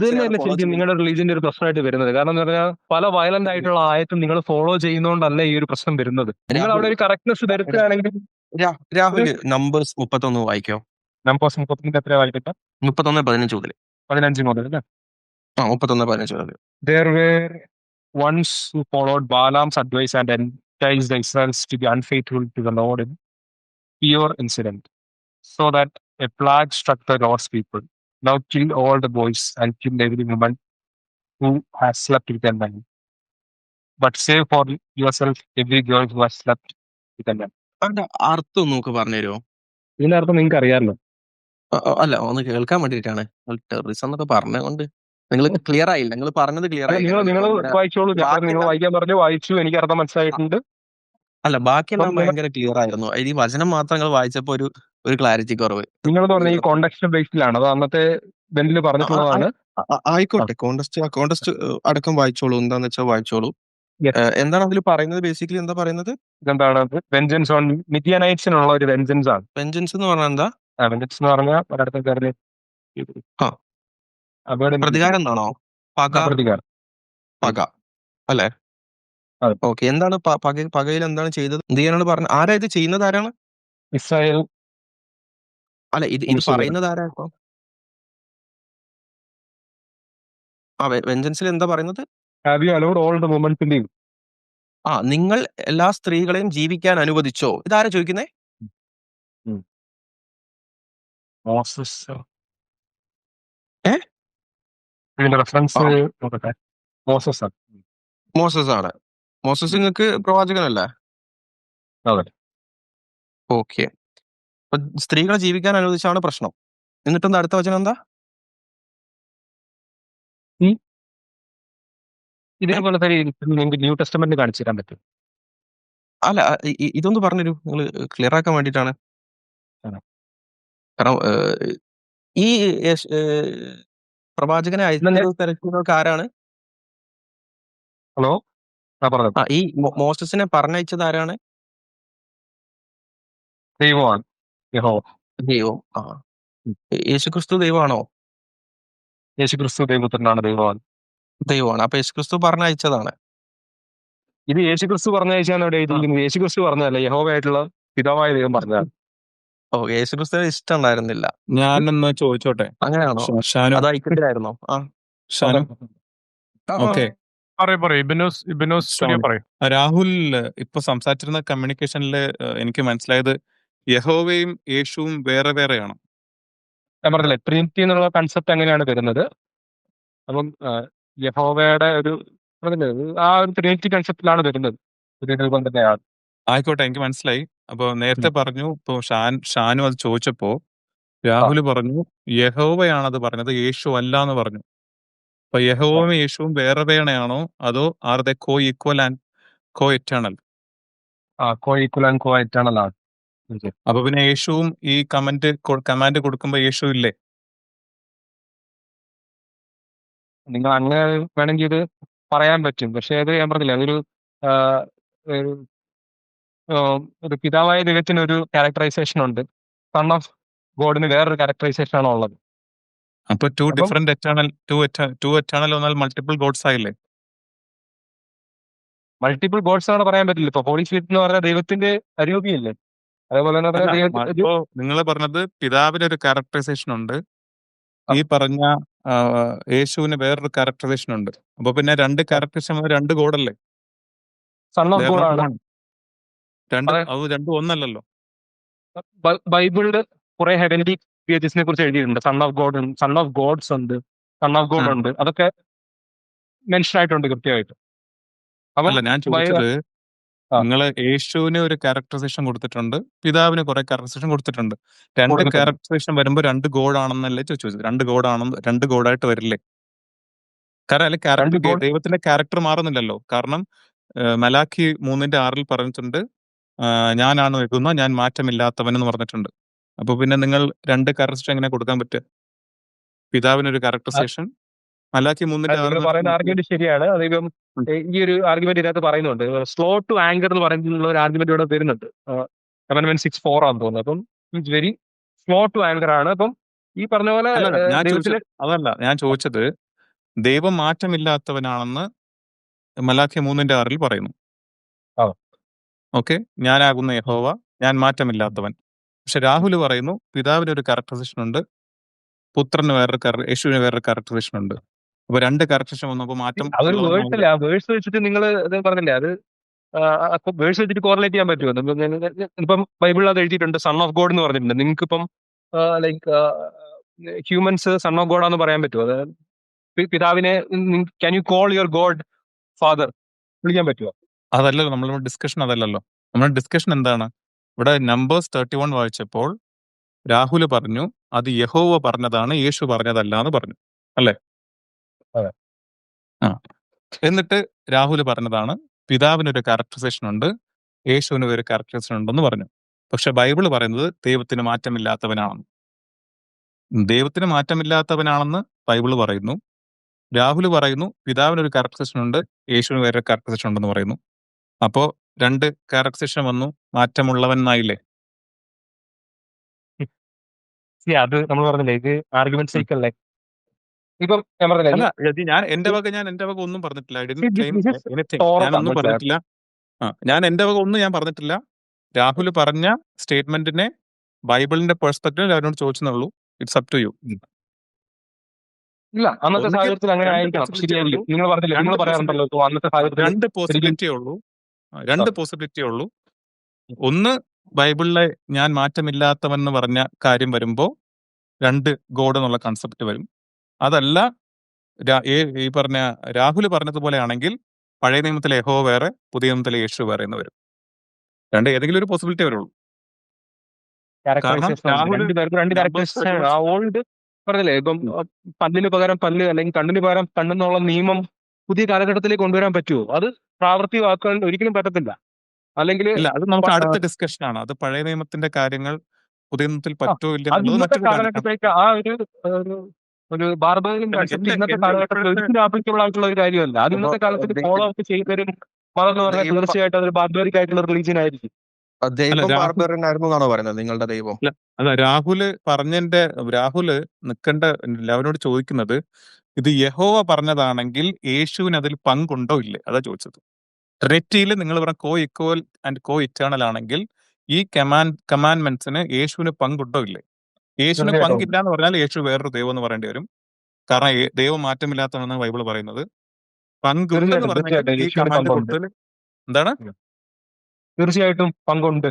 തന്നെയല്ലേ ഫോളോ ശരിക്കും ചെയ്യുന്നത്. നിങ്ങളുടെ റിലീജിയന്റെ ഒരു പ്രശ്നമായിട്ട് വരുന്നത്. കാരണം എന്ന് പറഞ്ഞാൽ പല വയലന്റ് ആയിട്ടുള്ള ആയത്തും നിങ്ങൾ ഫോളോ ചെയ്യുന്നതുകൊണ്ടല്ല ഈ ഒരു പ്രശ്നം വരുന്നത്. നിങ്ങൾ രാഹുൽ അവിടെ ഒരു കറക്റ്റ്നെസ് വരുത്തുകയാണെങ്കിൽ രാഹുൽ നമ്പേഴ്സ് 31 വായിക്കോ. നമ്പേഴ്സ് 30 എത്ര വായിക്കട്ടെ? 31:15 മുതൽ. 15 മുതൽ അല്ലേ? 31:15 മുതൽ. There were ones who followed Balaam's advice and enticed the Israelites to be unfaithful to the Lord in pure incident, so that a plague struck the Lord's people. Now kill all the boys and kill every woman who has slept with a man. But save for yourself every girl who has slept with a man. അതിന്റെ അർത്ഥം നമുക്ക് പറഞ്ഞുതരുമോ? ഇതിന്റെ അർത്ഥം നിങ്ങൾക്ക് അറിയാമല്ലോ. അല്ല, ഒന്ന് കേൾക്കാൻ വേണ്ടിയിട്ടാണ്. ടെററിസം എന്നൊക്കെ പറഞ്ഞുകൊണ്ട് നിങ്ങൾ ക്ലിയർ ആയില്ല. നിങ്ങൾ പറഞ്ഞത് ക്ലിയർ അല്ല, ആയില്ല. നിങ്ങൾ വായിച്ചോളൂ. നിങ്ങൾ ബാക്കിയെല്ലാം വായിക്കാൻ പറഞ്ഞു, വായിച്ചു, എനിക്ക് അർത്ഥം മനസ്സിലായിട്ടുണ്ട്. അല്ല, ബാക്കിയെല്ലാം അപ്പം നിങ്ങൾ ഭയങ്കര ക്ലിയർ ആയിരുന്നു. ഈ വചനം മാത്രം നിങ്ങൾ വായിച്ചപ്പോ ഒരു ക്ലാരിറ്റി കുറവ്. നിങ്ങളെന്ന് പറഞ്ഞ ഈ കോണ്ടെക്സ്റ്റ് ബേസ്ഡിലാണ് അത് അന്നത്തെ ബെഞ്ചിൽ പറഞ്ഞിട്ടുള്ളതാണ്. ആയിക്കോട്ടെ, കോണ്ടസ്റ്റ് അടക്കം വായിച്ചോളൂ. എന്താന്ന് വെച്ചാൽ വായിച്ചോളൂ. എന്താണ് അതിൽ പറയുന്നത്? ബേസിക്കലി എന്താ പറയുന്നത്? ഇതെന്താണ്? വെഞ്ചൻസ് ഓൺ മിഡിയനൈറ്റ്സിനുള്ള ഒരു വെഞ്ചൻസ് ആണ്. വെഞ്ചൻസ് എന്ന് പറഞ്ഞാൽ എന്താ? വെഞ്ചൻസ് എന്ന് പറഞ്ഞാൽ ഒരിടത്ത് കയറി പ്രതികാരം എന്നാണോ? പ്രതികാരം. പക അല്ലെ? അതെ. ഓക്കെ, എന്താണ് പകയിൽ എന്താണ് ചെയ്തത്? എന്ത് ചെയ്യാനാണ് പറഞ്ഞത്? ആരാ ഇത് ചെയ്യുന്നത്? ആരാണ്? ഇസ്രായേൽ. അല്ല, ഇത് പറയുന്നത് ആരാ? ഇപ്പൊ വെഞ്ചൻസിൽ എന്താ പറയുന്നത്? Have you allowed all the women to leave? നിങ്ങൾ എല്ലാ സ്ത്രീകളെയും ജീവിക്കാൻ അനുവദിച്ചോ? ഇതാരാ ചോദിക്കുന്നേ? മോസസ്. ഏ? ഇതിന്റെ റെഫറൻസ് നോക്കട്ടെ. മോസസ് ആണ്. മോസസ് ആണ്. മോസസ് നിങ്ങൾക്ക് പ്രവാചകനല്ലേ? അതെ. ഓക്കെ, അപ്പൊ സ്ത്രീകളെ ജീവിക്കാൻ അനുവദിച്ചാണ് പ്രശ്നം. എന്നിട്ടെന്താ അടുത്ത വചനം എന്താ? ഇതേപോലെ തന്നെ നിങ്ങൾക്ക് ന്യൂ ടെസ്റ്റമെന്റ് കാണിച്ചു തരാൻ പറ്റും. അല്ല, ഇതൊന്ന് പറഞ്ഞുതരൂ, നിങ്ങൾ ക്ലിയർ ആക്കാൻ വേണ്ടിയിട്ടാണ്. കാരണം ഈ പ്രവാചകനെ അയച്ചത് തിരക്കുന്നവർക്ക് ആരാണ്? ഹലോ, പറഞ്ഞു. ഈ മോസസിനെ പറഞ്ഞയച്ചത് ആരാണ്? ദൈവമാണ്. ദൈവം. യേശുക്രിസ്തു ദൈവമാണോ? യേശുക്രിസ്തു ദൈവപുത്രനാണ്. ദൈവമാണ്. അപ്പൊ യേശുക്രിസ്തു പറഞ്ഞയച്ചതാണ്. ഇത് യേശുക്രിസ്തു പറഞ്ഞയച്ചാണ് ഇവിടെ എഴുതിയിരിക്കുന്നത്. യേശുക്രിസ്തു പറഞ്ഞതല്ല, യഹോവയായിട്ടുള്ള പിതാവായ ദൈവം പറഞ്ഞതാണ്. യേശുക്രിസ്തുവിന് ഇഷ്ടം ഉണ്ടായിരുന്നില്ല. ഞാനൊന്ന് ചോദിച്ചോട്ടെ? അങ്ങനെയാണോ? അത് ഐക്യത്തിലായിരുന്നോ? ഓക്കെ, പറയൂ. രാഹുൽ ഇപ്പൊ സംസാരിച്ചിരുന്ന കമ്മ്യൂണിക്കേഷനിൽ എനിക്ക് മനസ്സിലായത് യഹോവയും യേശുവും വേറെ വേറെയാണ്. ഞാൻ പറഞ്ഞില്ലേ, ട്രിനിറ്റി എന്നുള്ള കൺസെപ്റ്റ് അങ്ങനെയാണ് വരുന്നത്. അപ്പം യഹോവയുടെ ആ ഒരു ട്രിനിറ്റി കൺസെപ്റ്റിലാണ് വരുന്നത്. ആയിക്കോട്ടെ, എനിക്ക് മനസ്സിലായി. അപ്പൊ നേരത്തെ പറഞ്ഞു, ഇപ്പൊ ഷാനു അത് ചോദിച്ചപ്പോ രാഹുൽ പറഞ്ഞു യഹോവയാണത് പറഞ്ഞത്, യേശു അല്ല എന്ന് പറഞ്ഞു. അപ്പൊ യഹോവയും യേശുവും വേറെ വേറെയാണോ, അതോ are the co equal and co eternal? Co equal and co eternal ആണ്. അപ്പൊ പിന്നെ യേശുവും ഈ കമാൻഡ് കൊടുക്കുമ്പോ യേശു ഇല്ലേ? നിങ്ങൾ അങ്ങനെ വേണമെങ്കിൽ ഇത് പറയാൻ പറ്റും. പക്ഷെ അത് ഞാൻ പറഞ്ഞില്ല, അതൊരു ഒരു പിതാവായ ദൈവത്തിന് ഒരു ക്യാരക്ടറൈസേഷൻ ഉണ്ട്, സൺ ഓഫ് ഗോഡിന് വേറൊരു ക്യാരക്ടറൈസേഷൻ ആണോ ഉള്ളത്. അപ്പൊ ടു എറ്റേണൽ വന്നാൽ മൾട്ടിപ്പിൾ ഗോഡ്സ് ആയില്ലേ? മൾട്ടിപ്പിൾ ഗോഡ്സ് ആണ് പറയാൻ പറ്റില്ല. ഇപ്പൊ ഹോളി സ്പിരിറ്റ് എന്ന് പറഞ്ഞാൽ ദൈവത്തിന്റെ അരൂപിയല്ലേ. അതേപോലെ തന്നെ ഇപ്പോ നിങ്ങൾ പറഞ്ഞത് പിതാവിന് ഒരു ക്യാരക്ടറൈസേഷൻ ഉണ്ട്, ഈ പറഞ്ഞ യേശുവിന് വേറൊരു ക്യാരക്ടറൈസേഷൻ ഉണ്ട്. അപ്പൊ പിന്നെ രണ്ട് ക്യാരക്ടറൈസേഷൻ, രണ്ട് ഗോഡല്ലേ? സൺ ഓഫ് ഗോഡ് ആണ്. രണ്ടും ഒന്നല്ലല്ലോ. ബൈബിളില് കുറെ ഹെവൻലി ക്രിയേച്ചേഴ്സിനെ കുറിച്ച് എഴുതിയിട്ടുണ്ട്. സൺ ഓഫ് ഗോഡ്സ് ഉണ്ട്, സൺ ഓഫ് ഗോഡ് ഉണ്ട്. അതൊക്കെ മെൻഷൻ ആയിട്ടുണ്ട് കൃത്യമായിട്ട്. അല്ല, ഞാൻ ചോദിച്ചത്, നിങ്ങള് യേശുവിന് ഒരു ക്യാരക്ടറൈസേഷൻ കൊടുത്തിട്ടുണ്ട്, പിതാവിന് കുറെ ക്യാരക്ടറൈസേഷൻ കൊടുത്തിട്ടുണ്ട്. രണ്ട് ക്യാരക്ടറൈസേഷൻ വരുമ്പോ രണ്ട് ഗോഡ് ആണെന്നല്ലേ ചോദിച്ചത്? രണ്ട് ഗോഡായിട്ട് വരില്ലേ? കാരണം അല്ലെ, ക്യാരക്ടർ, ദൈവത്തിന്റെ ക്യാരക്ടർ മാറുന്നില്ലല്ലോ. കാരണം മലാഖി 3:6 പറഞ്ഞിട്ടുണ്ട്, ഞാനാണ് വെക്കുന്ന, ഞാൻ മാറ്റമില്ലാത്തവൻ എന്ന് പറഞ്ഞിട്ടുണ്ട്. അപ്പൊ പിന്നെ നിങ്ങൾ രണ്ട് ക്യാരക്ടറൈസേഷൻ എങ്ങനെ കൊടുക്കാൻ പറ്റുക? പിതാവിനൊരു ക്യാരക്ടറൈസേഷൻ മലാഖി 3:6 പറയുന്ന ആർഗ്യുമെന്റ് ശരിയാണ്. അധികം ഈ ഒരു ആർഗ്യുമെന്റ് ഇതിനകത്ത് പറയുന്നുണ്ട്. സ്ലോ ടു ആങ്കർ എന്ന് പറയുന്ന ഒരു ആർഗ്യുമെന്റ് ഇവിടെ വരുന്നുണ്ട്. Amendment 6:4 ആണെന്ന് തോന്നുന്നു. അപ്പം it's very slow to anchor ആണ്. അപ്പം ഈ പറഞ്ഞ പോലെ അതല്ല ഞാൻ ചോദിച്ചത്. ദൈവം മാറ്റമില്ലാത്തവനാണെന്ന് മലാഖി 3:6 പറയുന്നു. ആ. ഓക്കെ, ഞാനാകുന്ന യഹോവ, ഞാൻ മാറ്റമില്ലാത്തവൻ. പക്ഷെ രാഹുൽ പറയുന്നു പിതാവിന് ഒരു ക്യാരക്ടറൈസേഷൻ ഉണ്ട്, പുത്രന് യേശുവിന് വേറൊരു ക്യാരക്ടറൈസേഷൻ ഉണ്ട്. അപ്പൊ 2 ക്യാരക്ടറൈസേഷൻ വന്നപ്പോ മാറ്റം അതൊരു വേഴ്സ് അല്ലേ, ആ വേഴ്സ് വെച്ചിട്ട് നിങ്ങൾ ഇത് പറഞ്ഞില്ലേ, അത് വേഴ്സ് വെച്ചിട്ട് കോറിലേറ്റ് ചെയ്യാൻ പറ്റുമോ? ഇപ്പം ബൈബിളിൽ അത് എഴുതിയിട്ടുണ്ട്, സൺ ഓഫ് ഗോഡ് എന്ന് പറഞ്ഞിട്ടുണ്ട്. നിങ്ങൾക്ക് ഇപ്പം like humans son of God ആണെന്ന് പറയാൻ പറ്റുമോ? അത് പിതാവിനെ can you call your God father വിളിക്കാൻ പറ്റുമോ? അതല്ലല്ലോ നമ്മുടെ ഡിസ്കഷൻ, അതല്ലല്ലോ നമ്മുടെ ഡിസ്കഷൻ. എന്താണ് ഇവിടെ നമ്പേഴ്സ് 31 വായിച്ചപ്പോൾ രാഹുൽ പറഞ്ഞു അത് യഹോവ പറഞ്ഞതാണ്, യേശു പറഞ്ഞതല്ല എന്ന് പറഞ്ഞു, അല്ലേ? അതെ. ആ, എന്നിട്ട് രാഹുൽ പറഞ്ഞതാണ് പിതാവിനൊരു ക്യാരക്ടറൈസേഷൻ ഉണ്ട്, യേശുവിന് ഒരു ക്യാരക്ടറൈസേഷൻ ഉണ്ടെന്ന് പറഞ്ഞു. പക്ഷെ ബൈബിള് പറയുന്നത് ദൈവത്തിന് മാറ്റമില്ലാത്തവനാണെന്ന്. ദൈവത്തിന് മാറ്റമില്ലാത്തവനാണെന്ന് ബൈബിള് പറയുന്നു. രാഹുൽ പറയുന്നു പിതാവിനൊരു ക്യാരക്ടറൈസേഷൻ ഉണ്ട്, യേശുവിന് വേറെ ക്യാരക്ടറൈസേഷൻ ഉണ്ടെന്ന് പറയുന്നു. അപ്പോ 2 ക്യാരക്ടറൈസേഷൻ വന്നു, മാറ്റമുള്ളവൻ എന്നായില്ലേ? അത് നമ്മൾ പറഞ്ഞില്ലേ, ഇത് ആർഗ്യുമെന്റ് സൈക്കിളല്ലേ. ഇപ്പം ഞാൻ പറഞ്ഞില്ലേ, അല്ല, ഞാൻ എന്റെ വക ഒന്നും പറഞ്ഞിട്ടില്ല. I didn't claim anything. ഞാനൊന്നും പറഞ്ഞിട്ടില്ല. ഞാൻ എന്റെ വക ഒന്നും ഞാൻ പറഞ്ഞിട്ടില്ല. രാഹുൽ പറഞ്ഞ സ്റ്റേറ്റ്മെന്റിനെ ബൈബിളിന്റെ പെർസ്പെക്റ്റീവിൽ അവരോട് ചോദിച്ചെന്നുള്ളൂ. It's up to you. ഇല്ല, അന്നത്തെ സാഹചര്യത്തിൽ അങ്ങനെ ആയിരിക്കണം, ശരിയായിരിക്കും. നിങ്ങൾ പറഞ്ഞില്ലേ, നിങ്ങൾ പറയാറുണ്ടല്ലോ അന്നത്തെ സാഹചര്യത്തിൽ 2 പോസിബിലിറ്റിയേ ഉള്ളൂ. ഒന്ന്, ബൈബിളിലെ ഞാൻ മാറ്റമില്ലാത്തവൻ എന്ന് പറഞ്ഞ കാര്യം വരുമ്പോ 2 ഗോഡ് എന്നുള്ള കൺസെപ്റ്റ് വരും. അതല്ല ഈ പറഞ്ഞ രാഹുൽ പറഞ്ഞതുപോലെ ആണെങ്കിൽ പഴയ നിയമത്തിലെ യഹോവ വേറെ, പുതിയ നിയമത്തിലെ യേശു വേറെ എന്ന് വരും. ഏതെങ്കിലും ഒരു പോസിബിലിറ്റി വരുള്ളൂ. ഓൾഡ് പറഞ്ഞില്ലേ, ഇപ്പം പല്ലിന് പകരം പല്ല് അല്ലെങ്കിൽ കണ്ണിന് പകരം കണ്ണെന്നുള്ള നിയമം പുതിയ കാലഘട്ടത്തിലേക്ക് കൊണ്ടുവരാൻ പറ്റുമോ? അത് പ്രാവർത്തികമാക്കാൻ ഒരിക്കലും പറ്റത്തില്ല. അല്ലെങ്കിൽ ഇല്ല, അത് നമുക്ക് അടുത്ത ഡിസ്കഷൻ ആണ്. അത് പഴയ നിയമത്തിന്റെ കാര്യങ്ങൾ പുതിയ നിയമത്തിൽ പറ്റോ ഇല്ല ഇന്നത്തെ കാലഘട്ടത്തിലേക്ക് ആ ഒരു ബാർബറിയം കൺസെപ്റ്റ് ഇന്നത്തെ കാലഘട്ടത്തിൽ ഒരിക്കലും ആപ്ലിക്കബിൾ ആയിട്ടുള്ള ഒരു കാര്യമല്ല. അത് ഇന്നത്തെ കാലത്തിൽ ഫോളോ അപ്പ് ചെയ്യുന്നൊരു മതം എന്ന് പറഞ്ഞാൽ തീർച്ചയായിട്ടും അതൊരു ബാർബറിക് ആയിട്ടുള്ള റിലീജിയൻ ആയിരിക്കും. ദൈവം ബാർബറിയൻ ആയിരുന്നു എന്നാണോ പറയുന്നത് നിങ്ങളുടെ ദൈവം? അല്ല, രാഹുല് നിൽക്കേണ്ട, എല്ലാവരോട് ചോദിക്കുന്നത് ഇത് യഹോവ പറഞ്ഞതാണെങ്കിൽ യേശുവിന് അതിൽ പങ്കുണ്ടോ ഇല്ലേ, അതാ ചോദിച്ചത്. ട്രിനിറ്റിയിൽ നിങ്ങൾ പറഞ്ഞ കോ ഇക്വൽ ആൻഡ് കോ ഇറ്റേണൽ ആണെങ്കിൽ ഈ കമാൻഡ്മെന്റ്സിന് യേശുവിന് പങ്കുണ്ടോ ഇല്ലേ? യേശുവിന് പങ്കില്ല എന്ന് പറഞ്ഞാൽ യേശു വേറൊരു ദൈവം എന്ന് പറയേണ്ടി വരും. കാരണം ദൈവം മാറ്റമില്ലാത്തതാണ് ബൈബിള് പറയുന്നത്. പങ്കുണ്ടെന്ന് പറഞ്ഞാൽ ഈ കമാൻഡ് കൊടുത്തതിൽ എന്താണ്? തീർച്ചയായിട്ടും പങ്കുണ്ട്.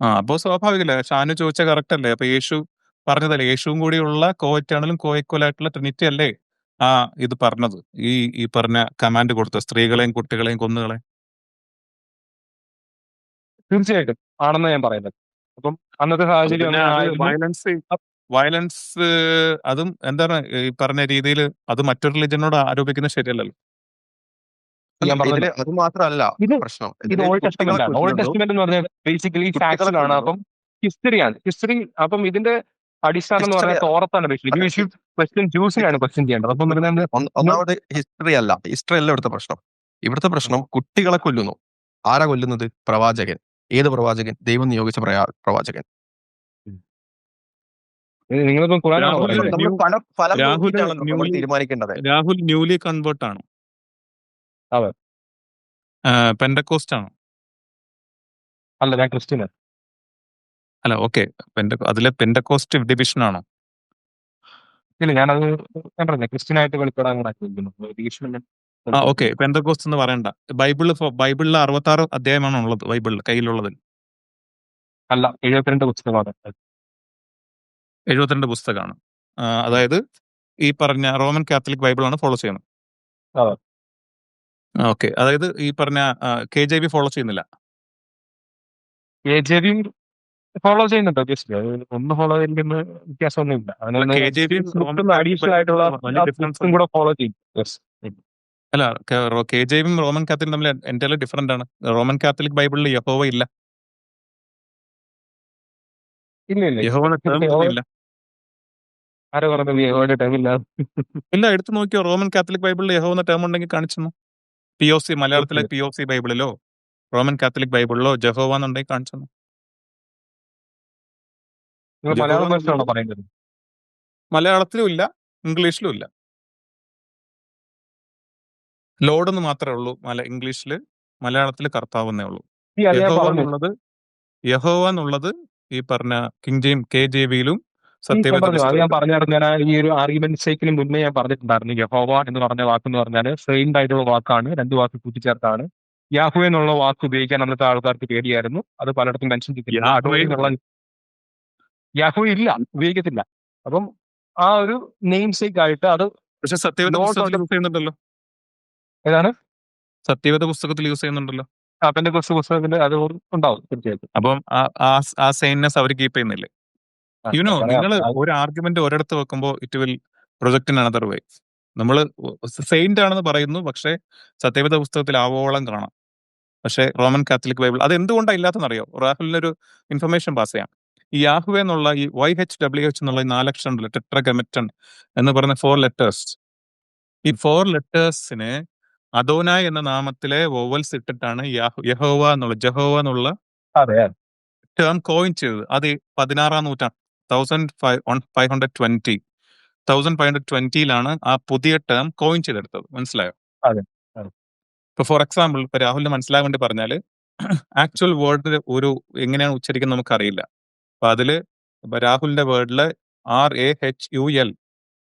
അപ്പോ സ്വാഭാവികല്ലേ, ഷാനു ചോദിച്ച കറക്റ്റ് അല്ലേ? അപ്പൊ യേശു പറഞ്ഞതല്ലേ, യേശുവും കൂടിയുള്ള കോ ഇറ്റേണലും കോ ഈക്വൽ ആയിട്ടുള്ള ട്രിനിറ്റി അല്ലേ ഇത് പറഞ്ഞത്, ഈ പറഞ്ഞ കമാൻഡ് കൊടുത്ത സ്ത്രീകളെയും കുട്ടികളെയും കൊന്നുകളെ? തീർച്ചയായിട്ടും ആണെന്ന് ഞാൻ പറയുന്നത്. അപ്പം അന്നത്തെ സാഹചര്യം വയലൻസ് അതും എന്താണ് ഈ പറഞ്ഞ രീതിയിൽ അത് മറ്റൊരു റിലിജനോട് ആരോപിക്കുന്നത് ശരിയല്ലല്ലോ. അത് മാത്രമല്ല പ്രശ്നം. ഇത് ഓൾഡ് ടെസ്റ്റ്മെന്റ് ആണ്. ഓൾഡ് ടെസ്റ്റ്മെന്റ് എന്ന് പറഞ്ഞാൽ ബേസിക്കലി ഫാക്ട്സിലാണ്. അപ്പം ഹിസ്റ്ററിയാണ്. ഹിസ്റ്ററി അപ്പം ഇതിന്റെ അടിസ്ഥാനം എന്ന് പറഞ്ഞാൽ തോറത്താണ്. ബേസിക്കലി ജ്യൂസിനാണ് ക്വസ്റ്റ്യൻ ചെയ്യേണ്ടത്. അപ്പം ഒന്നാമത് ഹിസ്റ്ററി അല്ല ഇവിടുത്തെ പ്രശ്നം. ഇവിടുത്തെ പ്രശ്നം കുട്ടികളെ കൊല്ലുന്നു. ആരാ കൊല്ലുന്നത്? പ്രവാചകൻ. ഏത് പ്രവാചകൻ? ദൈവം നിയോഗിച്ച പ്രവാചകൻ. തീരുമാനിക്കേണ്ടത്. രാഹുൽ ന്യൂലി കൺവേർട്ട് ആണ്? പെന്തക്കോസ്റ്റ് ആണോ? അല്ല, ഞാൻ ക്രിസ്ത്യൻ. അല്ല, ഓക്കെ, അതിലെ പെന്തക്കോസ്റ്റ് ഡിവിഷൻ ആണോ? ഇല്ല, ഞാൻ പറഞ്ഞ ക്രിസ്ത്യൻ ആയിട്ട് വെളിപ്പെടാൻ ഓക്കെ, പെന്തക്കോസ്റ്റ് എന്ന് പറയണ്ട. ബൈബിളിൽ 66 അധ്യായമാണോ ഉള്ളത് ബൈബിളിൽ കയ്യിലുള്ളത്? അല്ല, 72 പുസ്തകമാണ്. 72 പുസ്തകമാണ്. അതായത് ഈ പറഞ്ഞ റോമൻ കാത്തലിക് ബൈബിളാണ് ഫോളോ ചെയ്യുന്നത്. ഓക്കെ, അതായത് ഈ പറഞ്ഞ KJV ഫോളോ ചെയ്യുന്നില്ല? KJV ഫോളോ ചെയ്യുന്നുണ്ടോ? ഒന്ന് ഫോളോ ചെയ്യുന്ന വ്യത്യാസമൊന്നുമില്ല. അല്ല, KJV റോമൻ കാത്തലിക് തമ്മിൽ എൻറ്റയർലി ഡിഫറെന്റ് ആണ്. റോമൻ കാത്തലിക് ബൈബിളിൽ യഹോവ ഇല്ല. യഹോവയുടെ ടേം ഇല്ല. ആരോ പറഞ്ഞത് യഹോവയുടെ ടേം ഇല്ല? ഇല്ല, എടുത്തു നോക്കിയോ, റോമൻ കാത്തലിക് ബൈബിളിൽ യഹോവ ടേം ഉണ്ടെങ്കിൽ കാണിച്ചു. POC മലയാളത്തിലെ POC ബൈബിളിലോ റോമൻ കാത്തലിക് ബൈബിളിലോ ജഹോവ എന്നുണ്ടെങ്കിൽ കാണിച്ചു. മലയാളത്തിലും ഇല്ല, ഇംഗ്ലീഷിലും ഇല്ല. ലോഡ് എന്ന് മാത്രമേ ഉള്ളൂ ഇംഗ്ലീഷില്. മലയാളത്തിൽ കർത്താവ് എന്നേ ഉള്ളൂ. അത് ഞാൻ യഹോവ പറഞ്ഞു. എന്നുള്ളത് ഈ പറഞ്ഞ KJVയിലും ഞാൻ സത്യവേദ പറഞ്ഞു അത് ഞാൻ പുസ്തകത്തിലും. പറഞ്ഞായിരുന്നു. ഞാൻ ഈ ഒരു ആർഗ്യുമെന്റ് സൈക്കിളിന് മുന്നേ ഞാൻ പറഞ്ഞിട്ടുണ്ടായിരുന്നു. യഹോവ എന്ന് പറഞ്ഞ വാക്ക് എന്ന് പറഞ്ഞാൽ ഫ്രെയിംഡ് ആയിട്ടുള്ള വാക്കാണ്, രണ്ട് വാക്ക് കൂട്ടിച്ചേർത്താണ്. യാഹുവേ എന്നുള്ള വാക്ക് ഉപയോഗിക്കാൻ അന്നത്തെ ആൾക്കാർക്ക് പേടിയായിരുന്നു. അത് പലയിടത്തും മെൻഷൻ ചെയ്തിട്ടില്ല. യാഹ്വേ എന്നുള്ള യാഹുവേ ഇല്ല, ഉപയോഗിക്കത്തില്ല. അപ്പം ആ ഒരു നെയിം സേക്ക് ആയിട്ട് അത് പക്ഷെ സത്യവേദ നോട്ട് പുസ്തകത്തിൽ യൂസ് ചെയ്യുന്നുണ്ടല്ലോ. ഏതാണ് സത്യവേദ പുസ്തകത്തിൽ യൂസ് ചെയ്യുന്നുണ്ടല്ലോ. അപ്പന്റെ പുസ്തകത്തിന്റെ അത് ഉണ്ടാവും തീർച്ചയായിട്ടും. അപ്പം ആ സെയിംനെസ് അവർ കീപ്പ് ചെയ്യുന്നില്ലേ? നിങ്ങൾ ഒരു ആർഗ്യുമെന്റ് ഒരിടത്ത് വെക്കുമ്പോൾ it will project in another വേ. നമ്മൾ സെയിന്റ് ആണെന്ന് പറയുന്നു, പക്ഷെ സത്യവേദ പുസ്തകത്തിൽ ആവോളം കാണാം. പക്ഷെ റോമൻ കാത്തലിക് ബൈബിൾ അത് എന്തുകൊണ്ടാണ് ഇല്ലാത്തെന്നറിയോ? രാഹുലിനൊരു ഇൻഫർമേഷൻ പാസ് ചെയ്യാം. ഈ യാഹുവേ എന്നുള്ള ഈ YHWH എന്നുള്ള ഈ 4 അക്ഷരം ഉണ്ടല്ലോ, ടെട്രാഗമെറ്റൺ എന്ന് പറയുന്ന 4 ലെറ്റേഴ്സ്. ഈ 4 ലെറ്റേഴ്സിന് അദോനായ് എന്ന നാമത്തിലെ വോവൽസ് ഇട്ടിട്ടാണ് ജഹോവ എന്നുള്ള അതെ ടേം കോയിൻ ചെയ്തത്. അത് 16-ാം നൂറ്റാണ്ട് 1520 ആ പുതിയ ടേം കോയിൻ ചെയ്തെടുത്തത്. മനസ്സിലായോ? അതെ. ഇപ്പൊ ഫോർ എക്സാമ്പിൾ, ഇപ്പൊ രാഹുലിന് മനസ്സിലാകാൻ വേണ്ടി പറഞ്ഞാല് ആക്ച്വൽ വേർഡ് ഒരു എങ്ങനെയാണ് ഉച്ചരിക്കുന്നത് നമുക്കറിയില്ല. അപ്പൊ അതില് ഇപ്പൊ രാഹുലിന്റെ വേർഡില് RAHUL,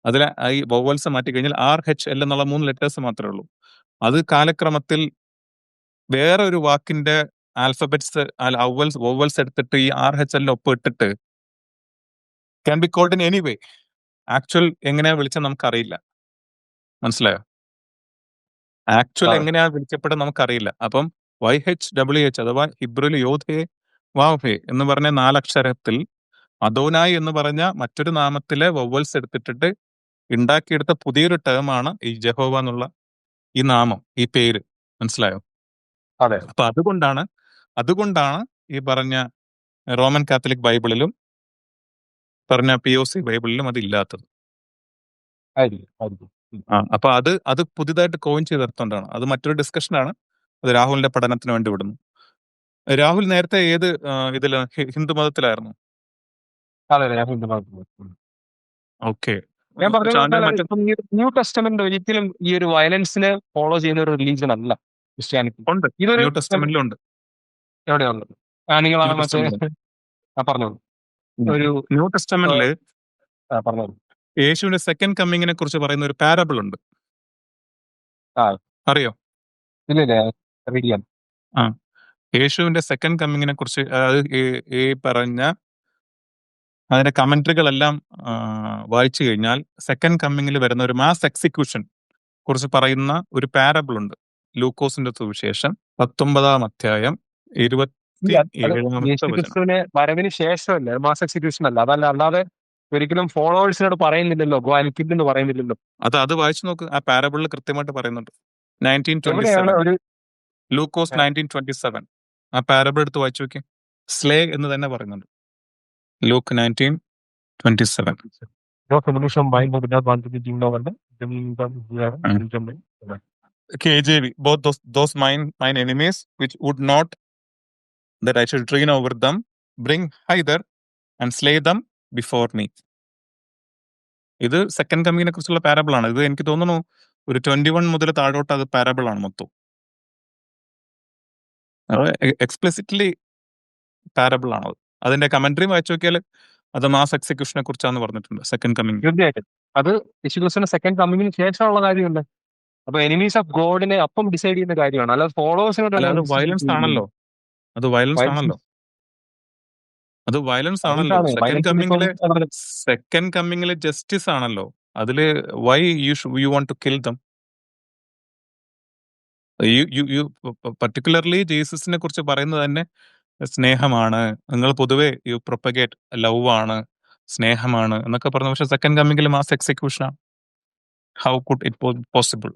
അതിലെ ഈ വോവൽസ് മാറ്റി കഴിഞ്ഞാൽ RHL എന്നുള്ള 3 ലെറ്റേഴ്സ് മാത്രമേ ഉള്ളൂ. അത് കാലക്രമത്തിൽ വേറെ ഒരു വാക്കിന്റെ ആൽഫബറ്റ്സ് വോവൽസ് എടുത്തിട്ട് ഈ RHL ഒപ്പം ഇട്ടിട്ട് can be called in any way. Actual എങ്ങനെയാ വിളിച്ചാൽ നമുക്കറിയില്ല. മനസ്സിലായോ? ആക്ച്വൽ എങ്ങനെയാ വിളിക്കപ്പെടുന്നത് നമുക്കറിയില്ല. അപ്പം YHWH അഥവാ ഹിബ്രുവിൽ യോധേ വാവേ എന്ന് പറഞ്ഞ 4 അക്ഷരത്തിൽ അദോനായി എന്ന് പറഞ്ഞ മറ്റൊരു നാമത്തിലെ വവൽസ് എടുത്തിട്ടിട്ട് ഉണ്ടാക്കിയെടുത്ത പുതിയൊരു ടേമാണ് ഈ ജഹോവ എന്നുള്ള ഈ നാമം, ഈ പേര്. മനസ്സിലായോ? അതെ. അപ്പൊ അതുകൊണ്ടാണ് ഈ പറഞ്ഞ റോമൻ കാത്തലിക് ബൈബിളിലും പറഞ്ഞ POC ബൈബിളിലും അത് ഇല്ലാത്തത്. അപ്പൊ അത് പുതിയതായിട്ട് കോയിൻ ചെയ്തെടുത്തോണ്ടാണ്. അത് മറ്റൊരു ഡിസ്കഷനാണ്. അത് രാഹുലിന്റെ പഠനത്തിന് വേണ്ടി വിടുന്നു. രാഹുൽ നേരത്തെ ഏത് ഇതില് ഹിന്ദു മതത്തിലായിരുന്നു? ഓക്കെ. ഞാൻ പറഞ്ഞു ന്യൂ ടെസ്റ്റമെന്റ് ഒരിക്കലും ഈ ഒരു വയലൻസിനെ ഫോളോ ചെയ്യുന്ന ഒരു റിലീജിയൻ അല്ല ക്രിസ്ത്യാനിറ്റി. ഉണ്ട്, ന്യൂ ടെസ്റ്റമെന്റിലും ഉണ്ട്. എവിടെയുള്ളത്? പറഞ്ഞോളൂ. ഒരു ന്യൂ ടെസ്റ്റമെന്റില് പറഞ്ഞോളൂ. യേശുവിന്റെ സെക്കൻഡ് കമ്മിങ്ങിനെ കുറിച്ച് പറയുന്ന ഒരു പാരബിൾ ഉണ്ട്. അറിയോ? ഇല്ല. യേശുവിന്റെ സെക്കൻഡ് കമ്മിങ്ങിനെ കുറിച്ച് ഈ പറഞ്ഞ അതിന്റെ കമന്ററികളെല്ലാം വായിച്ചു കഴിഞ്ഞാൽ സെക്കൻഡ് കമ്മിങ്ങിൽ വരുന്ന ഒരു മാസ് എക്സിക്യൂഷൻ കുറിച്ച് പറയുന്ന ഒരു പാരബിൾ ഉണ്ട്. ലൂക്കോസിന്റെ സുവിശേഷം 19-ാം അധ്യായം 27-ാമത്തെ വരവിന് ശേഷമല്ലേ മാസ് എക്സിക്യൂഷൻ അല്ല. അല്ലാതെ ഒരിക്കലും ഫോളോവേഴ്സിനോട് പറയുന്നില്ലല്ലോ, ഗോ ആൻഡ് കിൽ എന്ന് പറയുന്നില്ലല്ലോ. അത് വായിച്ചു നോക്ക്. ആ പാരബിളിൽ കൃത്യമായിട്ട് പറയുന്നുണ്ട്. 1927 ലൂക്കോസ് 1927 ആ പാരബിൾ എടുത്ത് വായിച്ചു നോക്കി. സ്ലേ എന്ന് തന്നെ പറയുന്നുണ്ട്. Luke 19:27. KJV, both those mine enemies which would not that I should reign over them, bring hither and slay them before me. ഇത് സെക്കൻഡ് കമ്മിങ്ങിനെ കുറിച്ചുള്ള പാരബിൾ ആണ്. ഇത് എനിക്ക് തോന്നുന്നു ഒരു 21 മുതൽ താഴോട്ട് അത് പാരബിൾ ആണ് മൊത്തം. എക്സ്പ്ലിസിറ്റ്ലി പാരബിൾ ആണ്. അതിന്റെ കമന്ററി വായിച്ചു നോക്കിയാൽ അത് മാസ് എക്സിക്യൂഷനെ കുറിച്ചാന്ന് പറഞ്ഞിട്ടുണ്ട്. സെക്കൻഡ് കമ്മിങ് അത് യേശുക്രിസ്തുവിന്റെ സെക്കൻഡ് കമ്മിങ്ങിന് ശേഷമുള്ള കാര്യമല്ല. അപ്പൊ എനിമീസ് ഓഫ് ഗോഡിനെ അപ്പം ഡിസൈഡ് ചെയ്യുന്ന കാര്യമാണ്, അല്ലാതെ ഫോളോവേഴ്സിനോട്. അത് വയലൻസ് ആണല്ലോ. അത് വയലൻസ് ആണല്ലോ. സെക്കൻഡ് കമ്മിങ്ങില് ജസ്റ്റിസ് ആണല്ലോ. അതില് why you want to kill them? You particularly ജീസസിനെ കുറിച്ച് പറയുന്നത് തന്നെ സ്നേഹമാണ്. നിങ്ങൾ പൊതുവെ യു പ്രൊപ്പഗേറ്റ് ലവ് ആണ്, സ്നേഹമാണ് എന്നൊക്കെ പറഞ്ഞു. പക്ഷെ സെക്കൻഡ് കമ്മിങ്ങിൽ മാസ് എക്സിക്യൂഷൻ ആണ്. How could it possible?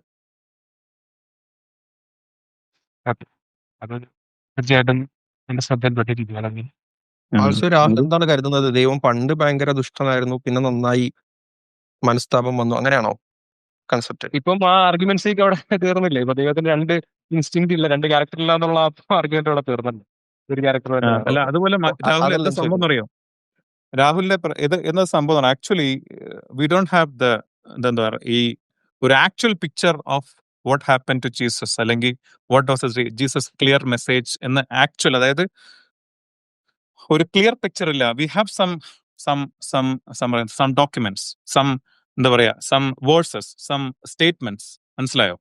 തീർച്ചയായിട്ടും എന്റെ ശ്രദ്ധയിൽപ്പെട്ടിരിക്കുകയാണെങ്കിൽ രാഹുൽ എന്താണ് കരുതുന്നത്? ദൈവം പണ്ട് ഭയങ്കര ദുഷ്ടനായിരുന്നു, പിന്നെ നന്നായി മനസ്താപം വന്നു, അങ്ങനെയാണോ കൺസെപ്റ്റ്? ഇപ്പം ആ ആർഗ്യുമെന്റ്സിലേക്ക് അവിടെ തീർന്നില്ലേ? ഇപ്പൊ ദൈവത്തിന് 2 ഇൻസ്റ്റിങ്ക്റ്റ് ഇല്ല, 2 ക്യാരക്ടർ ഇല്ല എന്നുള്ള ആർഗ്യുമെന്റ് അവിടെ തീർന്നുണ്ട്. ഒരു ക്യാരക്ടർ അല്ല, അതുപോലെ രാഹുൽ എന്താ സംഭവം അറിയോ? രാഹുലിന്റെ എന്താ സംഭവം? ആക്ച്വലി വി ഡോണ്ട് ഹാവ് എന്താ പറയുക, ഈ ഒരു actual picture of what happen to Jesus, അല്ലെങ്കിൽ what was Jesus clear message എന്ന് ആക്ച്വൽ, അതായത് ഒരു ക്ലിയർ പിക്ചർ ഇല്ല. വി ഹാവ് സം ഡോക്യുമെന്റ്സ്, എന്താ പറയാ, സം വേഴ്സസ്, സം സ്റ്റേറ്റ്മെന്റ്സ്. മനസ്സിലായോ?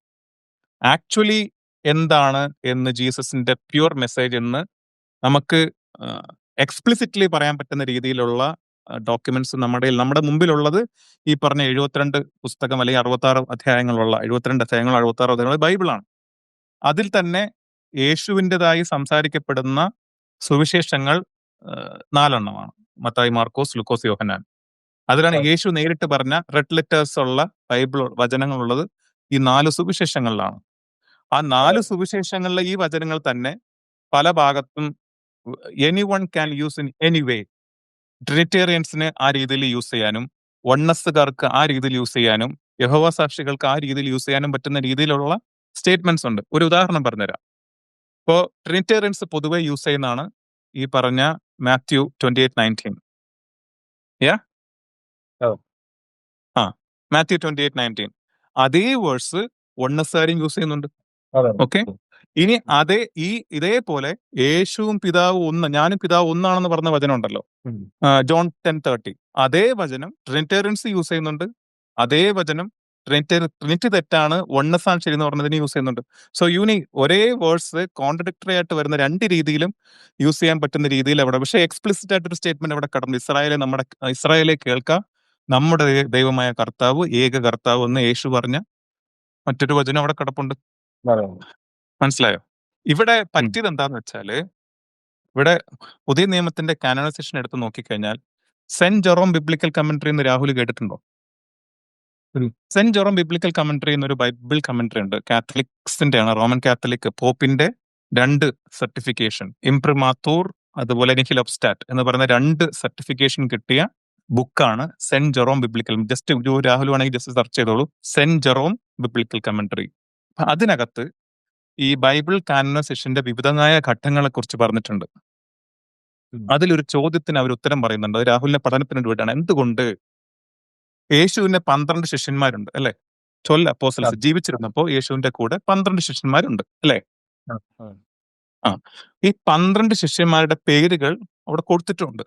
ആക്ച്വലി എന്താണ് എന്ന് ജീസസിന്റെ പ്യുവർ മെസ്സേജ് എന്ന് നമുക്ക് എക്സ്പ്ലിസിറ്റ്ലി പറയാൻ പറ്റുന്ന രീതിയിലുള്ള ഡോക്യുമെന്റ്സ് നമ്മുടെ മുമ്പിലുള്ളത് ഈ പറഞ്ഞ 72 പുസ്തകം അല്ലെങ്കിൽ 66 അധ്യായങ്ങളുള്ള 72 അധ്യായങ്ങൾ 66 അധ്യായങ്ങൾ ബൈബിളാണ്. അതിൽ തന്നെ യേശുവിൻ്റെതായി സംസാരിക്കപ്പെടുന്ന സുവിശേഷങ്ങൾ 4 എണ്ണമാണ്: മത്തായി, മാർക്കോസ്, ലൂക്കോസ്, യോഹന്നാൻ. അതിലാണ് യേശു നേരിട്ട് പറഞ്ഞ റെഡ് ലെറ്റേഴ്സ് ഉള്ള ബൈബിൾ വചനങ്ങളുള്ളത് ഈ 4 സുവിശേഷങ്ങളിലാണ്. ആ 4 സുവിശേഷങ്ങളിലെ ഈ വചനങ്ങൾ തന്നെ പല ഭാഗത്തും anyone can use in any way. ട്രിനിറ്റേറിയൻസിന് ആ രീതിയിൽ യൂസ് ചെയ്യാനും, വണ്ണസ്സുകാർക്ക് ആ രീതിയിൽ യൂസ് ചെയ്യാനും, യഹോവ സാക്ഷികൾക്ക് ആ രീതിയിൽ യൂസ് ചെയ്യാനും പറ്റുന്ന രീതിയിലുള്ള സ്റ്റേറ്റ്മെന്റ്സ് ഉണ്ട്. ഒരു ഉദാഹരണം പറഞ്ഞുതരാം. ഇപ്പോ ട്രിനിറ്റേറിയൻസ് പൊതുവെ യൂസ് ചെയ്യുന്നതാണ് ഈ പറഞ്ഞ മാത്യു 28:19. മാത്യു 28:19. അതേ വേഴ്സ് വണ്ണസ്സുകാരും യൂസ് ചെയ്യുന്നുണ്ട്. ഓക്കെ, ഇനി ഇതേപോലെ യേശുവും പിതാവും ഒന്ന്, ഞാനും പിതാവ് ഒന്നാണെന്ന് പറഞ്ഞ വചനം ഉണ്ടല്ലോ, ജോൺ 10:30. അതേ വചനം ട്രിനിറ്റേറിയൻസ് യൂസ് ചെയ്യുന്നുണ്ട്. അതേ വചനം ട്രിനിറ്റി തെറ്റാണ്, വണ്ണസ് ആണ് ശരി എന്ന് പറഞ്ഞതിന് യൂസ് ചെയ്യുന്നുണ്ട്. സോ ഒരേ വേഴ്സ് കോൺട്രഡിക്ടറി ആയിട്ട് വരുന്ന 2 രീതിയിലും യൂസ് ചെയ്യാൻ പറ്റുന്ന രീതിയിൽ അവിടെ, പക്ഷേ എക്സ്പ്ലിസിറ്റ് ആയിട്ടൊരു സ്റ്റേറ്റ്മെന്റ് അവിടെ കടന്നു. ഇസ്രായേലെ കേൾക്കാം, നമ്മുടെ ദൈവമായ കർത്താവ് ഏക കർത്താവ് എന്ന് യേശു പറഞ്ഞ മറ്റൊരു വചനം അവിടെ കിടപ്പുണ്ട്. മനസ്സിലായോ? ഇവിടെ പറ്റിയത് എന്താന്ന് വെച്ചാല്, ഇവിടെ പുതിയ നിയമത്തിന്റെ കാനോണൈസേഷൻ എടുത്ത് നോക്കിക്കഴിഞ്ഞാൽ സെന്റ് ജെറോം ബിബ്ലിക്കൽ കമന്ററി എന്ന് രാഹുൽ കേട്ടിട്ടുണ്ടോ? സെന്റ് ജെറോം ബിബ്ലിക്കൽ കമന്ററി എന്നൊരു ബൈബിൾ കമന്ററി ഉണ്ട്. കാത്തലിക്സിന്റെ ആണ്, റോമൻ കാത്തലിക് പോപ്പിന്റെ 2 സർട്ടിഫിക്കേഷൻ, ഇംപ്രിമാത്തൂർ അതുപോലെ നിഹിൽ ഒബ്സ്റ്റാറ്റ് എന്ന് പറയുന്ന 2 സർട്ടിഫിക്കേഷൻ കിട്ടിയ ബുക്കാണ് saint Jerome biblical. Just Rahul വേണമെങ്കിൽ ജസ്റ്റ് സെർച്ച് ചെയ്തോളൂ, സെന്റ് ജെറോം ബിബ്ലിക്കൽ കമന്ററി. അതിനകത്ത് ഈ ബൈബിൾ കാനോണൈസേഷന്റെ വിവിധമായ ഘട്ടങ്ങളെ കുറിച്ച് പറഞ്ഞിട്ടുണ്ട്. അതിലൊരു ചോദ്യത്തിന് അവർ ഉത്തരം പറയുന്നുണ്ട്. അത് രാഹുലിന്റെ പഠനത്തിന് വേണ്ടിയാണ്. എന്തുകൊണ്ട് യേശുവിന് 12 ശിഷ്യന്മാരുണ്ട് അല്ലെ? 12 അപ്പോസ്റ്റൽസ് ജീവിച്ചിരുന്നപ്പോ യേശുവിന്റെ കൂടെ 12 ശിഷ്യന്മാരുണ്ട് അല്ലെ? ഈ 12 ശിഷ്യന്മാരുടെ പേരുകൾ അവിടെ കൊടുത്തിട്ടുണ്ട്.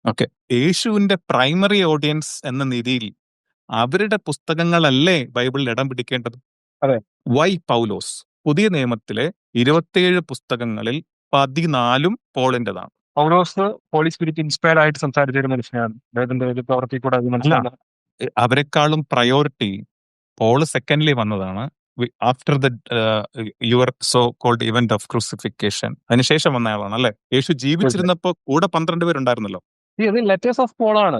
ഓക്കെ, യേശുവിന്റെ പ്രൈമറി ഓഡിയൻസ് എന്ന രീതിയിൽ അവരുടെ പുസ്തകങ്ങളല്ലേ ബൈബിളിൽ ഇടം പിടിക്കേണ്ടത്? വൈ പൗലോസ്? പുതിയ നിയമത്തിലെ 27 പുസ്തകങ്ങളിൽ 14 പോളിന്റേതാണ്. പൗലോസ് ഹോളി സ്പിരിറ്റ് ഇൻസ്പയർഡ് ആയിട്ട് സംസാരിച്ചിരുന്ന മനുഷ്യനാണ്. അദ്ദേഹത്തിന്റെ പ്രവർത്തി കൂടെ അവരെക്കാളും പ്രയോറിറ്റി പോള് സെക്കൻഡ്ലി വന്നതാണ്. After the your so called event of crucifixion, അതിനുശേഷം വന്ന ആളാണ് അല്ലെ? യേശു ജീവിച്ചിരുന്നപ്പോ കൂടെ 12 പേരുണ്ടായിരുന്നല്ലോ. ഇത് ലെറ്റേഴ്സ് ഓഫ് പോളാണ്.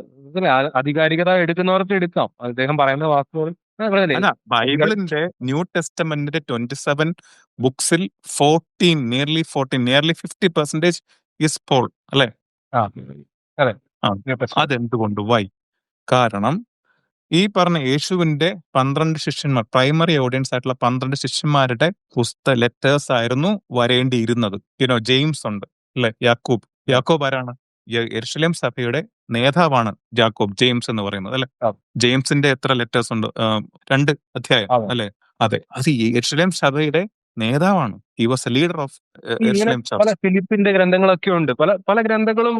ആധികാരികത എടുക്കുന്നവർക്ക് എടുക്കാം. അദ്ദേഹം പറയുന്ന വാക്കുകൾ ബൈബിളിന്റെ ന്യൂ ടെസ്റ്റമെന്റിന്റെ 27 ബുക്സിൽ 50% ഇസ് പോൾ അല്ലെ? അതെന്തുകൊണ്ട്? വൈ? കാരണം ഈ പറഞ്ഞ യേശുവിന്റെ 12 ശിഷ്യന്മാർ, പ്രൈമറി ഓഡിയൻസ് ആയിട്ടുള്ള 12 ശിഷ്യന്മാരുടെ ലെറ്റേഴ്സ് ആയിരുന്നു വരേണ്ടിയിരുന്നത്. ജെയിംസ് ഉണ്ട് അല്ലെ? യാക്കോബ് ആരാണ്? യെരുശലേം സഭയുടെ നേതാവാണ് ജാക്കോബ്, ജെയിംസ് എന്ന് പറയുന്നത് അല്ലെ? ജെയിംസിന്റെ എത്ര ലെറ്റേഴ്സ് ഉണ്ട്? 2 അധ്യായം അല്ലെ? അതെ, അത് യെരുശലേം സഭയുടെ നേതാവാണ്. He was a leader of യെരുശലേം ചർച്ച്. ഫിലിപ്പിന്റെ ഗ്രന്ഥങ്ങളൊക്കെ ഉണ്ട്, പല ഗ്രന്ഥങ്ങളും.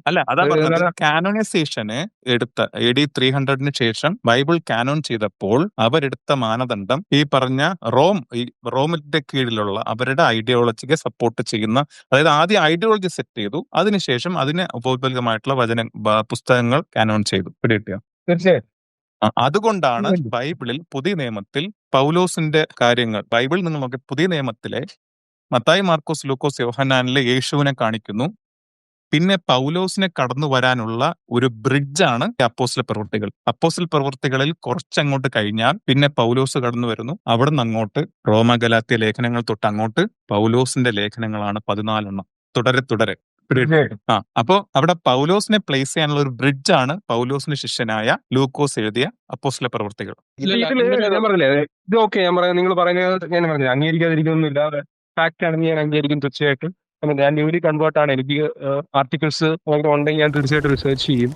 അല്ല, അതാ പറഞ്ഞത്, കാനോണൈസേഷന് എടുത്ത AD 300 ശേഷം ബൈബിൾ കാനോൺ ചെയ്തപ്പോൾ അവരെടുത്ത മാനദണ്ഡം ഈ പറഞ്ഞ റോമിന്റെ കീഴിലുള്ള അവരുടെ ഐഡിയോളജിയെ സപ്പോർട്ട് ചെയ്യുന്ന, അതായത് ആദ്യം ഐഡിയോളജി സെറ്റ് ചെയ്തു, അതിനുശേഷം അതിന് ഉപോത്ബലികമായിട്ടുള്ള പുസ്തകങ്ങൾ കാനോൺ ചെയ്തു. പിടികിട്ടിയോ? തീർച്ചയായും. അതുകൊണ്ടാണ് ബൈബിളിൽ പുതിയ നിയമത്തിൽ പൗലോസിന്റെ കാര്യങ്ങൾ, ബൈബിൾ നിങ്ങൾ നോക്കി, പുതിയ നിയമത്തിലെ മത്തായി, മാർക്കോസ്, ലൂക്കോസ്, യോഹന്നാനിലെ യേശുവിനെ കാണിക്കുന്നു. പിന്നെ പൗലോസിനെ കടന്നു വരാനുള്ള ഒരു ബ്രിഡ്ജാണ് അപ്പോസ്തല പ്രവൃത്തികൾ. അപ്പോസ്തല പ്രവൃത്തികളിൽ കുറച്ചങ്ങോട്ട് കഴിഞ്ഞാൽ പിന്നെ പൗലോസ് കടന്നു വരുന്നു. അവിടെ നിന്ന് അങ്ങോട്ട് റോമ, ഗലാത്യ ലേഖനങ്ങൾ തൊട്ട് അങ്ങോട്ട് പൗലോസിന്റെ ലേഖനങ്ങളാണ് 14 തുടരെ. അപ്പോ അവിടെ പൗലോസിനെ പ്ലേസ് ചെയ്യാനുള്ള ഒരു ബ്രിഡ്ജാണ് പൗലോസിന്റെ ശിഷ്യനായ ലൂക്കോസ് എഴുതിയ അപ്പോസ്തല പ്രവൃത്തികൾ. ഞാൻ പറഞ്ഞില്ലേ, ഇത് ഓക്കെ, ഞാൻ പറയാം, നിങ്ങൾ പറയുന്നത് ഞാൻ പറഞ്ഞു, അംഗീകരിക്കാതിരിക്കുന്നൊന്നുമില്ല. ഫാക്ട് ആണെങ്കിൽ ഞാൻ അംഗീകരിക്കും തീർച്ചയായിട്ടും. ഞാൻ ന്യൂലി കൺവേർട്ട് ആണ്. എനിക്ക് ആർട്ടിക്കിൾസ് ഉണ്ടെങ്കിൽ ഞാൻ തീർച്ചയായിട്ടും റിസർച്ച് ചെയ്യും.